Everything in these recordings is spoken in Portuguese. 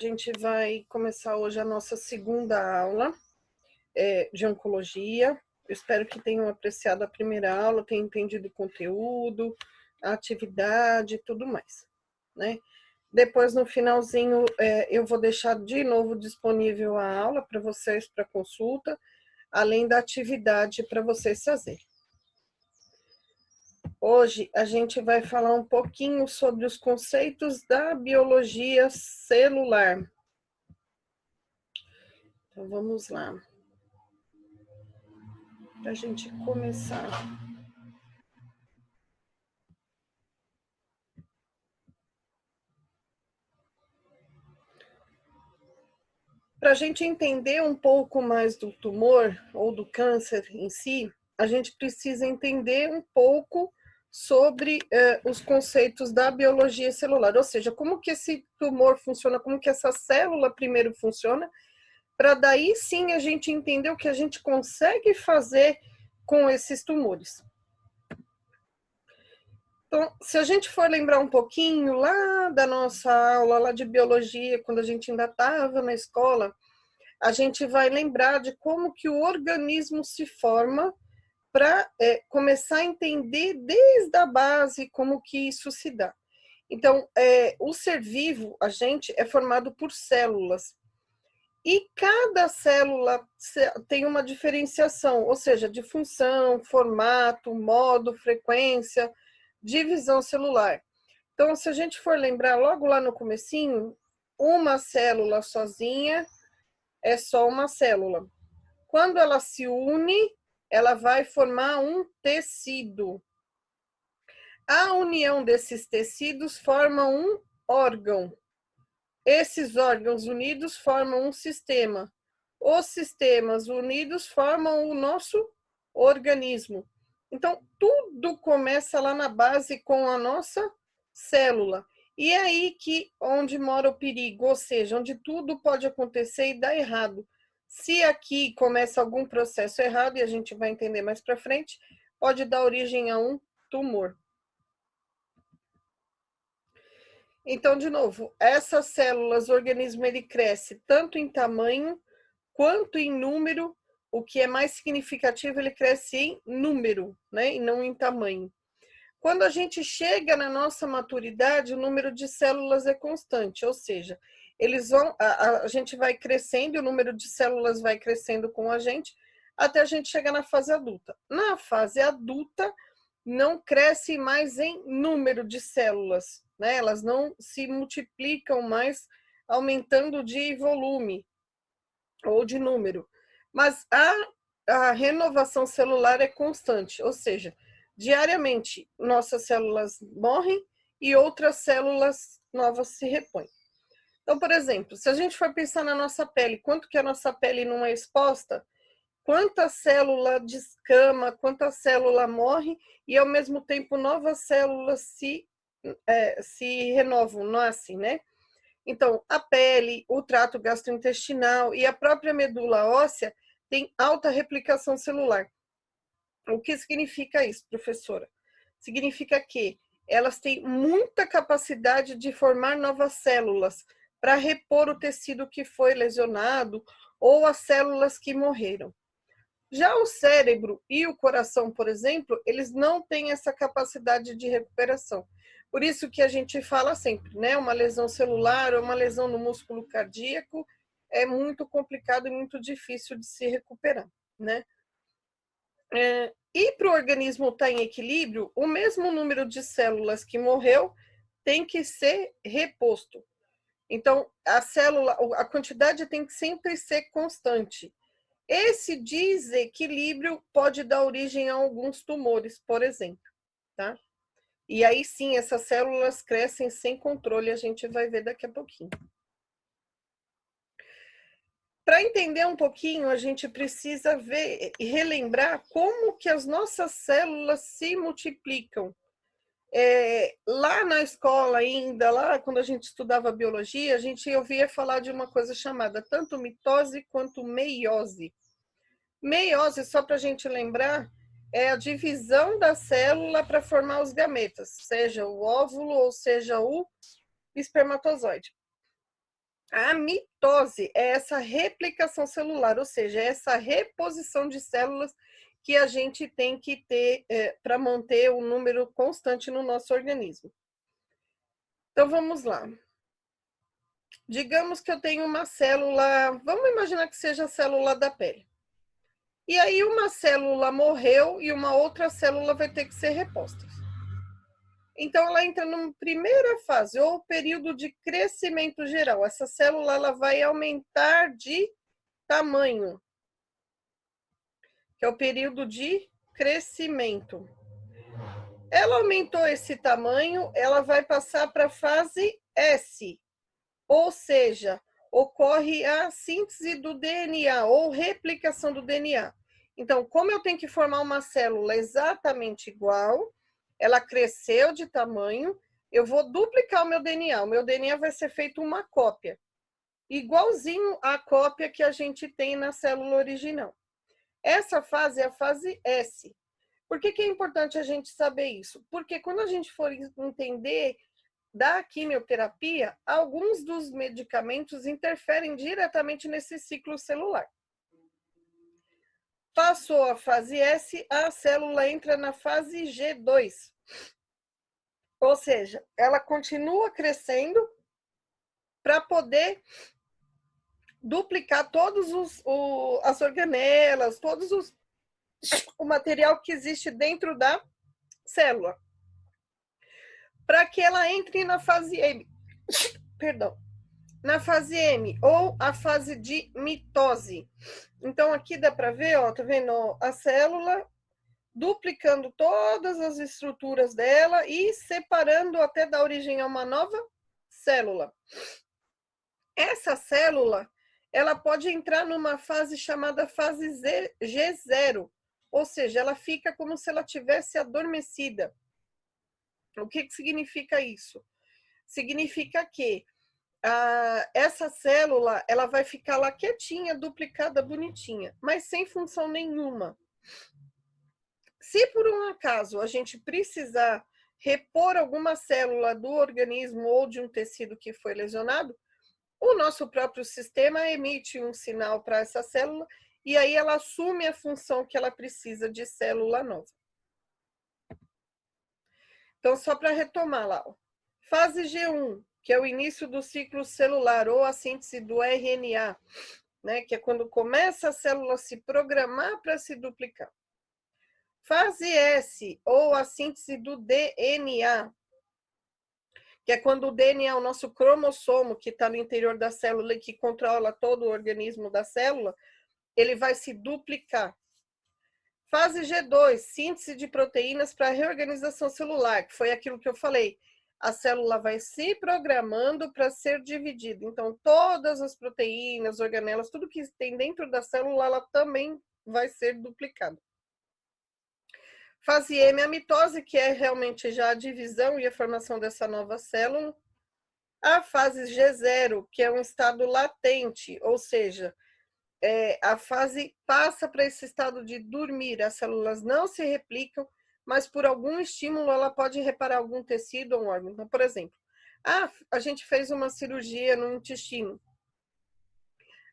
A gente vai começar hoje a nossa segunda aula de oncologia. Eu espero que tenham apreciado a primeira aula, tenham entendido o conteúdo, a atividade e tudo mais, né? Depois, no finalzinho, eu vou deixar de novo disponível a aula para vocês, para consulta, além da atividade para vocês fazerem. Hoje a gente vai falar um pouquinho sobre os conceitos da biologia celular. Então, vamos lá. Para a gente começar. Para a gente entender um pouco mais do tumor ou do câncer em si, a gente precisa entender um pouco sobre os conceitos da biologia celular, ou seja, como que esse tumor funciona, como que essa célula primeiro funciona, para daí sim a gente entender o que a gente consegue fazer com esses tumores. Então, se a gente for lembrar um pouquinho lá da nossa aula lá de biologia, quando a gente ainda estava na escola, a gente vai lembrar de como que o organismo se forma para começar a entender desde a base como que isso se dá. Então, o ser vivo, a gente, é formado por células. E cada célula tem uma diferenciação, ou seja, de função, formato, modo, frequência, divisão celular. Então, se a gente for lembrar logo lá no comecinho, uma célula sozinha é só uma célula. Quando ela se une, ela vai formar um tecido. A união desses tecidos forma um órgão. Esses órgãos unidos formam um sistema. Os sistemas unidos formam o nosso organismo. Então, tudo começa lá na base com a nossa célula. E é aí que onde mora o perigo, ou seja, onde tudo pode acontecer e dar errado. Se aqui começa algum processo errado, e a gente vai entender mais para frente, pode dar origem a um tumor. Então, de novo, essas células, o organismo ele cresce tanto em tamanho quanto em número. O que é mais significativo, ele cresce em número, né, e não em tamanho. Quando a gente chega na nossa maturidade, o número de células é constante, ou seja, a gente vai crescendo, o número de células vai crescendo com a gente, até a gente chegar na fase adulta. Na fase adulta, não cresce mais em número de células, né? Elas não se multiplicam mais, aumentando de volume ou de número. Mas a renovação celular é constante, ou seja, diariamente nossas células morrem e outras células novas se repõem. Então, por exemplo, se a gente for pensar na nossa pele, quanto que a nossa pele não é exposta, quanta célula descama, quanta célula morre e ao mesmo tempo novas células se renovam, nascem, né? Então, a pele, o trato gastrointestinal e a própria medula óssea têm alta replicação celular. O que significa isso, professora? Significa que elas têm muita capacidade de formar novas células para repor o tecido que foi lesionado ou as células que morreram. Já o cérebro e o coração, por exemplo, eles não têm essa capacidade de recuperação. Por isso que a gente fala sempre, né? Uma lesão celular ou uma lesão no músculo cardíaco é muito complicado e muito difícil de se recuperar, né? E para o organismo estar em equilíbrio, o mesmo número de células que morreu tem que ser reposto. Então, a quantidade tem que sempre ser constante. Esse desequilíbrio pode dar origem a alguns tumores, por exemplo, tá? E aí sim, essas células crescem sem controle, a gente vai ver daqui a pouquinho. Para entender um pouquinho, a gente precisa ver e relembrar como que as nossas células se multiplicam. Lá na escola ainda, lá quando a gente estudava biologia, a gente ouvia falar de uma coisa chamada tanto mitose quanto meiose. Meiose, só para a gente lembrar, é a divisão da célula para formar os gametas, seja o óvulo ou seja o espermatozoide. A mitose é essa replicação celular, ou seja, é essa reposição de células que a gente tem que ter para manter o número constante no nosso organismo. Então, vamos lá. Digamos que eu tenho uma célula, vamos imaginar que seja a célula da pele. E aí uma célula morreu e uma outra célula vai ter que ser reposta. Então ela entra numa primeira fase, ou período de crescimento geral. Essa célula ela vai aumentar de tamanho, que é o período de crescimento. Ela aumentou esse tamanho, ela vai passar para a fase S, ou seja, ocorre a síntese do DNA ou replicação do DNA. Então, como eu tenho que formar uma célula exatamente igual, ela cresceu de tamanho, eu vou duplicar o meu DNA. O meu DNA vai ser feito uma cópia, igualzinho à cópia que a gente tem na célula original. Essa fase é a fase S. Por que é importante a gente saber isso? Porque quando a gente for entender da quimioterapia, alguns dos medicamentos interferem diretamente nesse ciclo celular. Passou a fase S, a célula entra na fase G2. Ou seja, ela continua crescendo para poder duplicar todos as organelas, o material que existe dentro da célula. Para que ela entre na fase M. Perdão. Na fase M, ou a fase de mitose. Então, aqui dá para ver, ó, tá vendo? A célula duplicando todas as estruturas dela e separando até dar origem a uma nova célula. Essa célula, ela pode entrar numa fase chamada fase G0, ou seja, ela fica como se ela tivesse adormecida. O que significa isso? Significa que essa célula ela vai ficar lá quietinha, duplicada, bonitinha, mas sem função nenhuma. Se por um acaso a gente precisar repor alguma célula do organismo ou de um tecido que foi lesionado, o nosso próprio sistema emite um sinal para essa célula e aí ela assume a função que ela precisa de célula nova. Então, só para retomar lá, ó. Fase G1, que é o início do ciclo celular ou a síntese do RNA, né, que é quando começa a célula a se programar para se duplicar. Fase S, ou a síntese do DNA, que é quando o DNA, o nosso cromossomo que está no interior da célula e que controla todo o organismo da célula, ele vai se duplicar. Fase G2, síntese de proteínas para reorganização celular, que foi aquilo que eu falei. A célula vai se programando para ser dividida. Então, todas as proteínas, organelas, tudo que tem dentro da célula, ela também vai ser duplicada. Fase M, a mitose, que é realmente já a divisão e a formação dessa nova célula. A fase G0, que é um estado latente, ou seja, a fase passa para esse estado de dormir, as células não se replicam, mas por algum estímulo ela pode reparar algum tecido ou um órgão. Então, por exemplo, a gente fez uma cirurgia no intestino.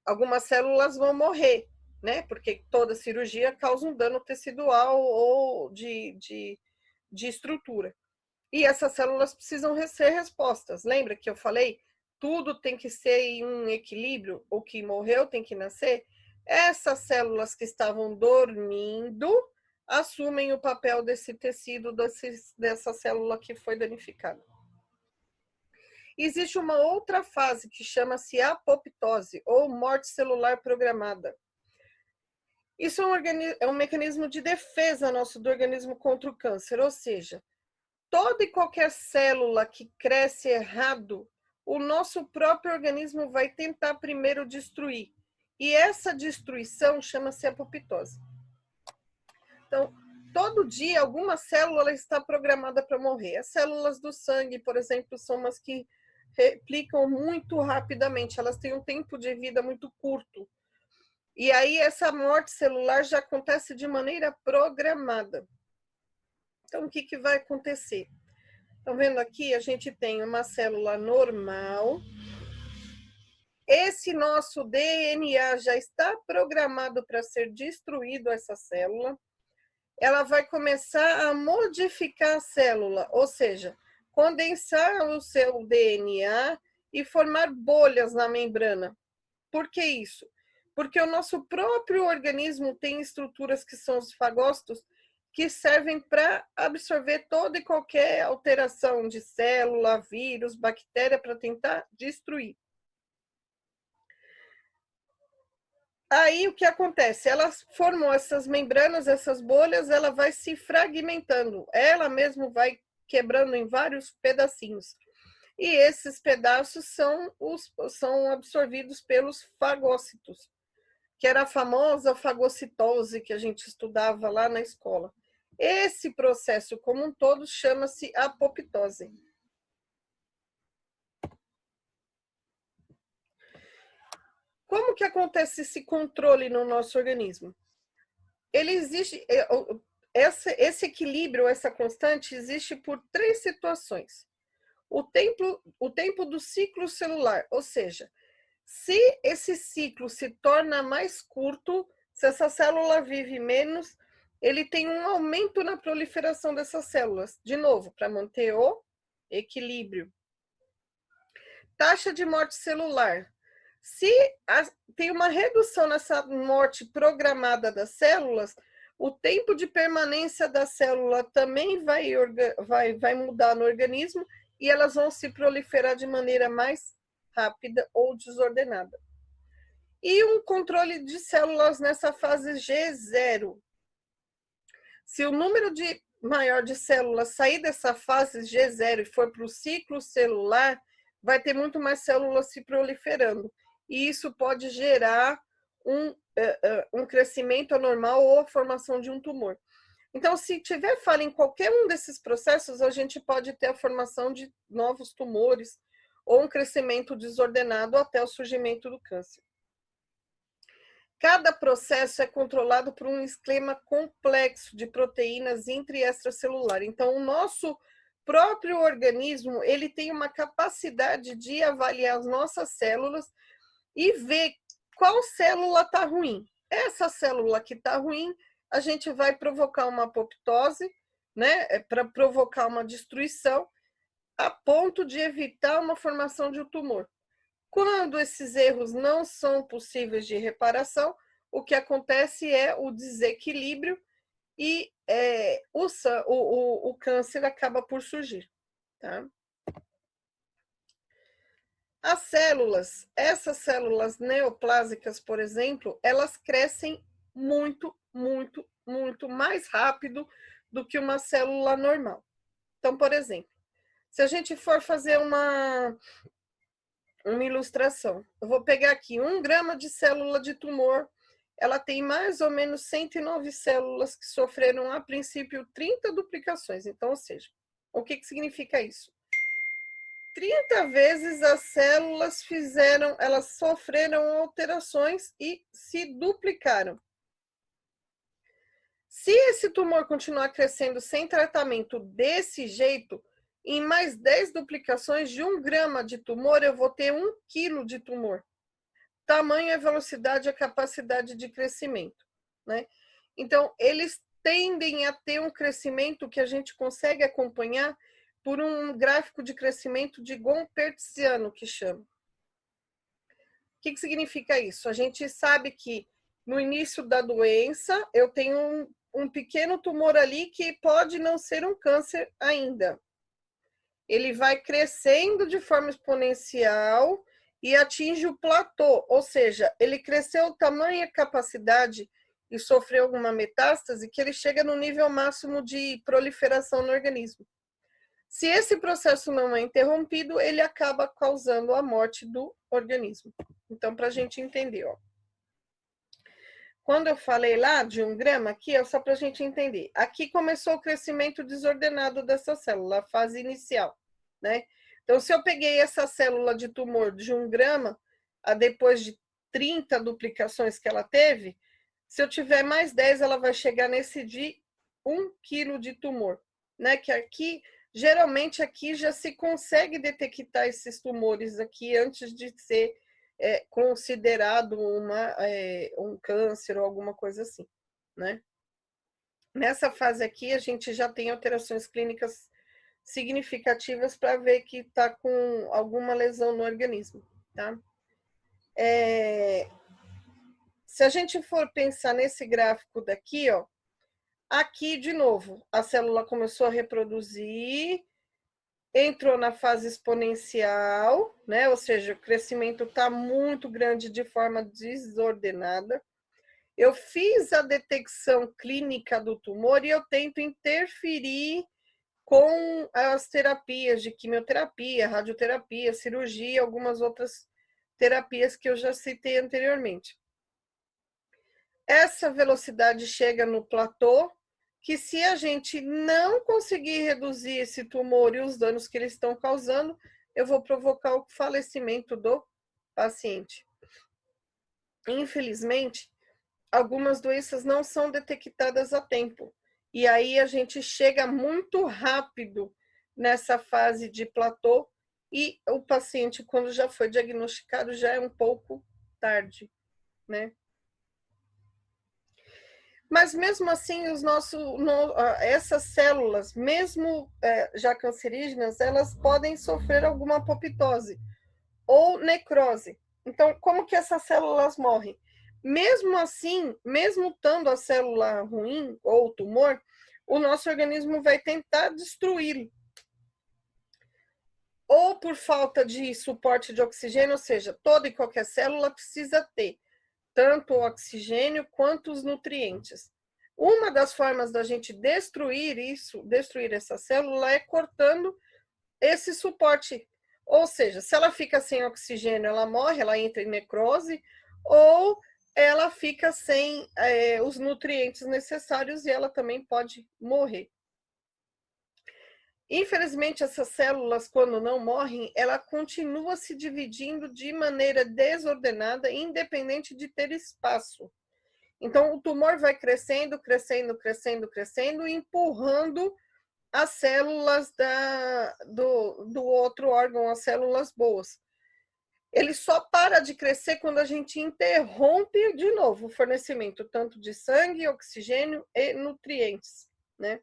Algumas células vão morrer, né? Porque toda cirurgia causa um dano tecidual ou de estrutura. E essas células precisam ser repostas. Lembra que eu falei? Tudo tem que ser em um equilíbrio. O que morreu tem que nascer. Essas células que estavam dormindo assumem o papel desse tecido, dessa célula que foi danificada. Existe uma outra fase que chama-se apoptose, ou morte celular programada. Isso é um mecanismo de defesa nosso do organismo contra o câncer, ou seja, toda e qualquer célula que cresce errado, o nosso próprio organismo vai tentar primeiro destruir. E essa destruição chama-se apoptose. Então, todo dia alguma célula está programada para morrer. As células do sangue, por exemplo, são umas que replicam muito rapidamente, elas têm um tempo de vida muito curto. E aí essa morte celular já acontece de maneira programada. Então, o que vai acontecer? Estão vendo aqui? A gente tem uma célula normal esse nosso DNA já está programado para ser destruído, essa célula, ela vai começar a modificar a célula, ou seja, condensar o seu DNA e formar bolhas na membrana. Por que isso? Porque o nosso próprio organismo tem estruturas que são os fagócitos, que servem para absorver toda e qualquer alteração de célula, vírus, bactéria, para tentar destruir. Aí o que acontece? Elas formam essas membranas, essas bolhas, ela vai se fragmentando, ela mesmo vai quebrando em vários pedacinhos. E esses pedaços são absorvidos pelos fagócitos, que era a famosa fagocitose que a gente estudava lá na escola. Esse processo como um todo chama-se apoptose. Como que acontece esse controle no nosso organismo? Ele existe, esse equilíbrio, essa constante existe por 3 situações. O tempo do ciclo celular, ou seja, se esse ciclo se torna mais curto, se essa célula vive menos, ele tem um aumento na proliferação dessas células, de novo, para manter o equilíbrio. Taxa de morte celular. Se tem uma redução nessa morte programada das células, o tempo de permanência da célula também vai mudar no organismo e elas vão se proliferar de maneira mais rápida ou desordenada. E um controle de células nessa fase G0. Se o número maior de células sair dessa fase G0 e for para o ciclo celular, vai ter muito mais células se proliferando. E isso pode gerar um crescimento anormal ou a formação de um tumor. Então, se tiver falha em qualquer um desses processos, a gente pode ter a formação de novos tumores ou um crescimento desordenado até o surgimento do câncer. Cada processo é controlado por um esquema complexo de proteínas intra e extracelular. Então, o nosso próprio organismo, ele tem uma capacidade de avaliar as nossas células e ver qual célula está ruim. Essa célula que está ruim, a gente vai provocar uma apoptose, né, para provocar uma destruição, a ponto de evitar uma formação de um tumor. Quando esses erros não são possíveis de reparação, o que acontece é o desequilíbrio e o câncer acaba por surgir. Tá? As células, essas células neoplásicas, por exemplo, elas crescem muito, muito, muito mais rápido do que uma célula normal. Então, por exemplo, se a gente for fazer uma ilustração, eu vou pegar aqui 1 grama de célula de tumor, ela tem mais ou menos 109 células que sofreram, a princípio, 30 duplicações. Então, ou seja, o que significa isso? 30 vezes as células elas sofreram alterações e se duplicaram. Se esse tumor continuar crescendo sem tratamento desse jeito, em mais 10 duplicações de 1 grama de tumor, eu vou ter 1 quilo de tumor. Tamanho é velocidade, a capacidade de crescimento, né? Então, eles tendem a ter um crescimento que a gente consegue acompanhar por um gráfico de crescimento de Gompertziano, que chama. O que significa isso? A gente sabe que no início da doença, eu tenho um pequeno tumor ali que pode não ser um câncer ainda. Ele vai crescendo de forma exponencial e atinge o platô, ou seja, ele cresceu tamanha capacidade e sofreu alguma metástase que ele chega no nível máximo de proliferação no organismo. Se esse processo não é interrompido, ele acaba causando a morte do organismo. Então, para a gente entender, ó. Quando eu falei lá de 1 grama, aqui é só para a gente entender. Aqui começou o crescimento desordenado dessa célula, a fase inicial, né? Então, se eu peguei essa célula de tumor de 1 grama, depois de 30 duplicações que ela teve, se eu tiver mais 10, ela vai chegar nesse de 1 quilo de tumor, né? Que aqui, geralmente, aqui já se consegue detectar esses tumores aqui antes de ser considerado um câncer ou alguma coisa assim, né? Nessa fase aqui, a gente já tem alterações clínicas significativas para ver que está com alguma lesão no organismo, tá? Se a gente for pensar nesse gráfico daqui, ó, aqui de novo, a célula começou a reproduzir, entrou na fase exponencial, né? Ou seja, o crescimento está muito grande de forma desordenada. Eu fiz a detecção clínica do tumor e eu tento interferir com as terapias de quimioterapia, radioterapia, cirurgia, algumas outras terapias que eu já citei anteriormente. Essa velocidade chega no platô, que se a gente não conseguir reduzir esse tumor e os danos que eles estão causando, eu vou provocar o falecimento do paciente. Infelizmente, algumas doenças não são detectadas a tempo. E aí a gente chega muito rápido nessa fase de platô e o paciente, quando já foi diagnosticado, já é um pouco tarde, né? Mas mesmo assim, essas células, mesmo já cancerígenas, elas podem sofrer alguma apoptose ou necrose. Então, como que essas células morrem? Mesmo assim, mesmo estando a célula ruim ou tumor, o nosso organismo vai tentar destruí-lo. Ou por falta de suporte de oxigênio, ou seja, toda e qualquer célula precisa ter tanto o oxigênio quanto os nutrientes. Uma das formas da gente destruir essa célula, é cortando esse suporte. Ou seja, se ela fica sem oxigênio, ela morre, ela entra em necrose, ou ela fica sem os nutrientes necessários e ela também pode morrer. Infelizmente, essas células, quando não morrem, ela continua se dividindo de maneira desordenada, independente de ter espaço. Então, o tumor vai crescendo, crescendo, crescendo, crescendo, empurrando as células do outro órgão, as células boas. Ele só para de crescer quando a gente interrompe de novo o fornecimento, tanto de sangue, oxigênio e nutrientes, né?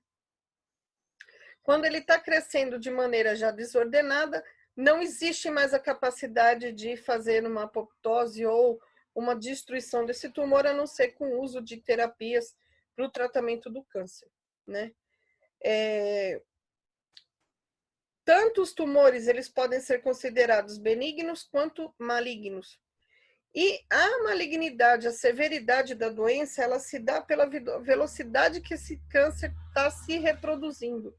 Quando ele está crescendo de maneira já desordenada, não existe mais a capacidade de fazer uma apoptose ou uma destruição desse tumor, a não ser com o uso de terapias para o tratamento do câncer, né? Tanto os tumores, eles podem ser considerados benignos quanto malignos. E a malignidade, a severidade da doença, ela se dá pela velocidade que esse câncer está se reproduzindo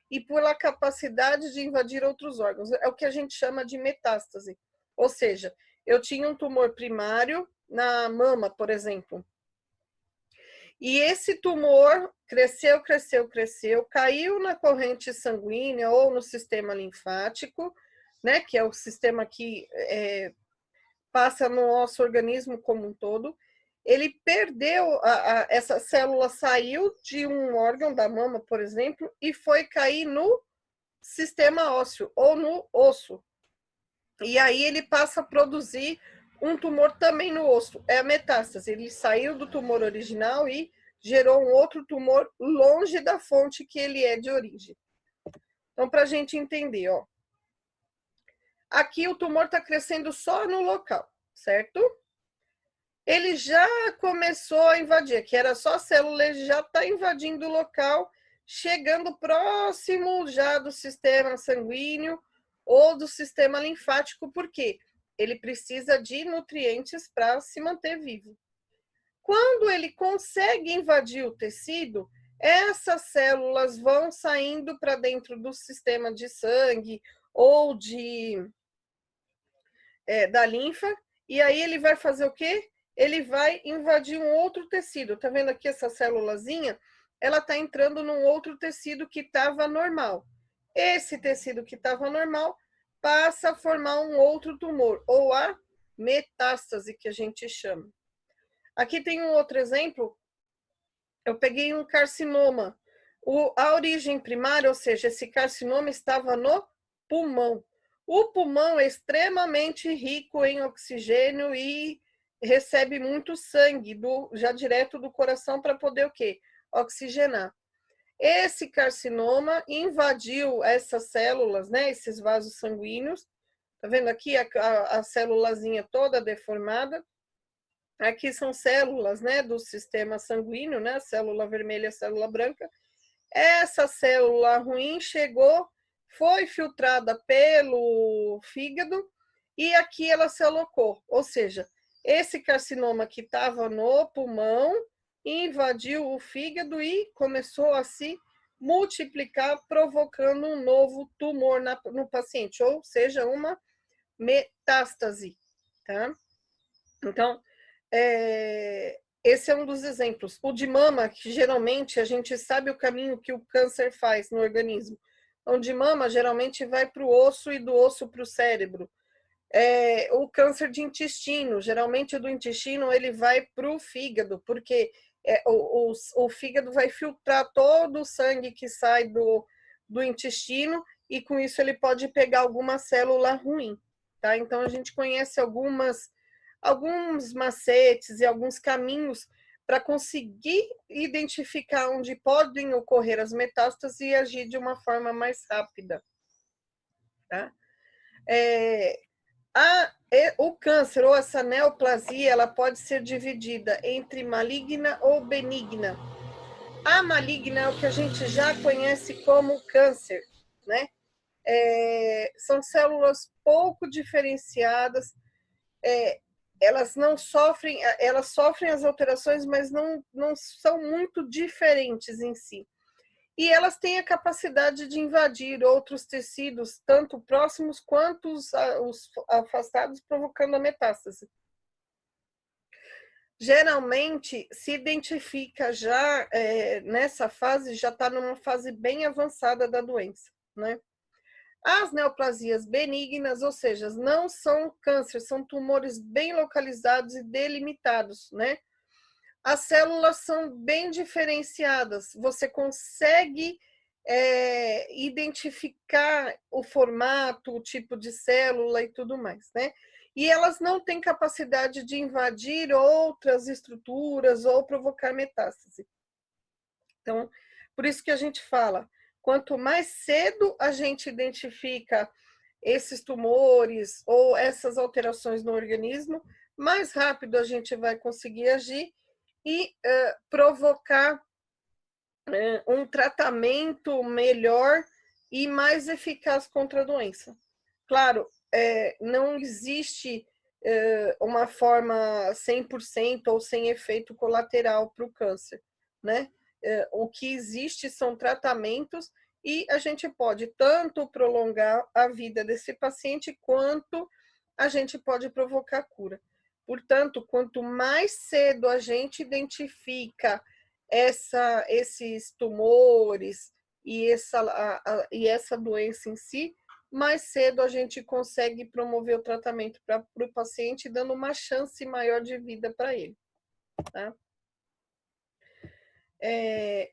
e pela capacidade de invadir outros órgãos. É o que a gente chama de metástase. Ou seja, eu tinha um tumor primário na mama, por exemplo, e esse tumor cresceu, cresceu, cresceu, caiu na corrente sanguínea ou no sistema linfático, né, que é o sistema que passa no nosso organismo como um todo. Ele perdeu, essa célula saiu de um órgão da mama, por exemplo, e foi cair no sistema ósseo ou no osso. E aí ele passa a produzir um tumor também no osso. É a metástase. Ele saiu do tumor original e gerou um outro tumor longe da fonte que ele é de origem. Então, para a gente entender, ó. Aqui o tumor está crescendo só no local, certo? Ele já começou a invadir, que era só célula, ele já está invadindo o local, chegando próximo já do sistema sanguíneo ou do sistema linfático, porque ele precisa de nutrientes para se manter vivo. Quando ele consegue invadir o tecido, essas células vão saindo para dentro do sistema de sangue ou da linfa, e aí ele vai fazer o quê? Ele vai invadir um outro tecido. Tá vendo aqui essa célulazinha? Ela tá entrando num outro tecido que estava normal. Esse tecido que estava normal passa a formar um outro tumor, ou a metástase, que a gente chama. Aqui tem um outro exemplo. Eu peguei um carcinoma. A origem primária, ou seja, esse carcinoma estava no pulmão. O pulmão é extremamente rico em oxigênio e recebe muito sangue já direto do coração para poder o quê? Oxigenar. Esse carcinoma invadiu essas células, né? Esses vasos sanguíneos. Tá vendo aqui a célulazinha toda deformada? Aqui são células, né, do sistema sanguíneo, né? Célula vermelha, célula branca. Essa célula ruim chegou, foi filtrada pelo fígado e aqui ela se alocou. Ou seja, esse carcinoma que estava no pulmão invadiu o fígado e começou a se multiplicar, provocando um novo tumor no paciente, ou seja, uma metástase, tá? Então, esse é um dos exemplos. O de mama, que geralmente a gente sabe o caminho que o câncer faz no organismo. O de mama geralmente vai para o osso e do osso para o cérebro. O câncer de intestino, geralmente do intestino ele vai para o fígado, porque o fígado vai filtrar todo o sangue que sai do intestino e com isso ele pode pegar alguma célula ruim, tá? Então a gente conhece alguns macetes e alguns caminhos para conseguir identificar onde podem ocorrer as metástases e agir de uma forma mais rápida, tá? O câncer ou essa neoplasia, ela pode ser dividida entre maligna ou benigna. A maligna é o que a gente já conhece como câncer, né? São células pouco diferenciadas, elas não sofrem, elas sofrem as alterações, mas não são muito diferentes em si. E elas têm a capacidade de invadir outros tecidos, tanto próximos quanto os afastados, provocando a metástase. Geralmente se identifica já nessa fase, já está numa fase bem avançada da doença, né? As neoplasias benignas, ou seja, não são câncer, são tumores bem localizados e delimitados, né? As células são bem diferenciadas, você consegue identificar o formato, o tipo de célula e tudo mais, né? E elas não têm capacidade de invadir outras estruturas ou provocar metástase. Então, por isso que a gente fala, quanto mais cedo a gente identifica esses tumores ou essas alterações no organismo, mais rápido a gente vai conseguir agir e provocar um tratamento melhor e mais eficaz contra a doença. Claro, não existe uma forma 100% ou sem efeito colateral para o câncer, né? O que existe são tratamentos e a gente pode tanto prolongar a vida desse paciente quanto a gente pode provocar cura. Portanto, quanto mais cedo a gente identifica esses tumores e essa doença em si, mais cedo a gente consegue promover o tratamento para o paciente, dando uma chance maior de vida para ele. Tá?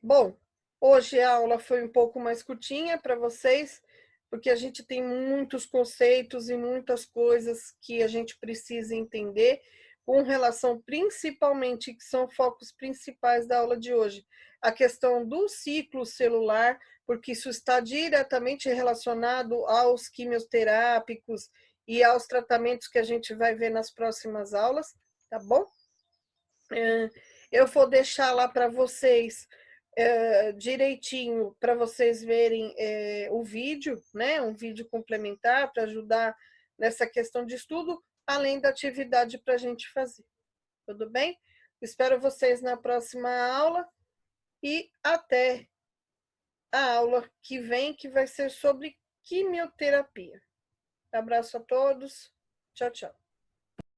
Bom, hoje a aula foi um pouco mais curtinha para vocês, porque a gente tem muitos conceitos e muitas coisas que a gente precisa entender, com relação principalmente, que são focos principais da aula de hoje, a questão do ciclo celular, porque isso está diretamente relacionado aos quimioterápicos e aos tratamentos que a gente vai ver nas próximas aulas, tá bom? Eu vou deixar lá para vocês direitinho, para vocês verem o vídeo, né? Um vídeo complementar para ajudar nessa questão de estudo, além da atividade para a gente fazer. Tudo bem? Espero vocês na próxima aula e até a aula que vem, que vai ser sobre quimioterapia. Abraço a todos. Tchau, tchau.